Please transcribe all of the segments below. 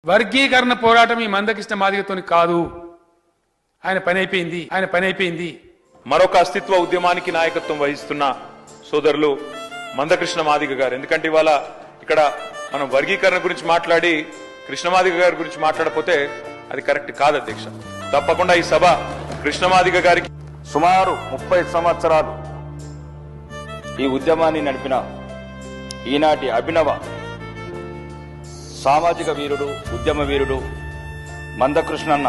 వర్గీకరణ పోరాటం ఈ మందకృష్ణ మాదిగతోని కాదు. ఆయన పని అయిపోయింది. మరొక అస్తిత్వ ఉద్యమానికి నాయకత్వం వహిస్తున్న సోదరులు మందకృష్ణ మాదిగ గారు. ఎందుకంటే ఇవాళ ఇక్కడ మనం వర్గీకరణ గురించి మాట్లాడి కృష్ణమాదిగ గారి గురించి మాట్లాడకపోతే అది కరెక్ట్ కాదు అధ్యక్ష. తప్పకుండా ఈ సభ కృష్ణమాదిగ గారికి సుమారు 30 సంవత్సరాలు ఈ ఉద్యమాన్ని నడిపిన ఈనాటి అభినవ సామాజిక వీరుడు, ఉద్యమ వీరుడు మందకృష్ణన్న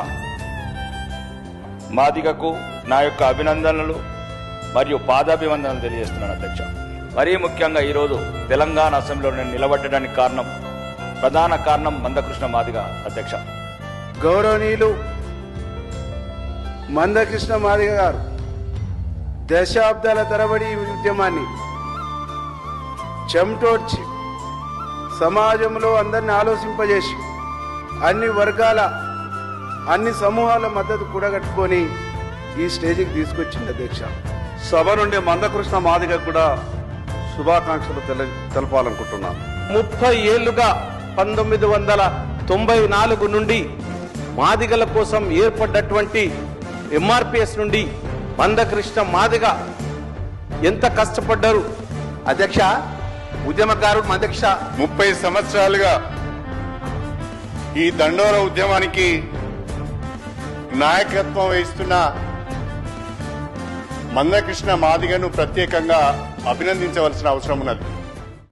మాదిగకు నా యొక్క అభినందనలు మరియు పాదాభివందనలు తెలియజేస్తున్నాను అధ్యక్ష. మరీ ముఖ్యంగా ఈరోజు తెలంగాణ అసెంబ్లీలో నేను నిలబడడానికి ప్రధాన కారణం మందకృష్ణ మాదిగ అధ్యక్ష. గౌరవనీయులు మందకృష్ణ మాదిగ గారు దశాబ్దాల తరబడి ఈ ఉద్యమాన్ని చెమటోడ్చి సమాజంలో అందరిని ఆలోచింపజేసి అన్ని వర్గాల అన్ని సమూహాల మద్దతు కూడగట్టుకొని ఈ స్టేజికి తీసుకొచ్చింది అధ్యక్ష. సభ నుండి మందకృష్ణ మాదిగ కూడా శుభాకాంక్షలు తెలపాలనుకుంటున్నాను. 30 ఏళ్లుగా 1994 నుండి మాదిగల కోసం ఏర్పడ్డటువంటి ఎంఆర్పిఎస్ నుండి మందకృష్ణ మాదిగ ఎంత కష్టపడ్డారు అధ్యక్ష. ఉద్యమకారుడు మందకృష్ణ 30 సంవత్సరాలుగా ఈ దండోర ఉద్యమానికి నాయకత్వం వహిస్తున్న మందకృష్ణ మాదిగను ప్రత్యేకంగా అభినందించవలసిన అవసరం ఉన్నది.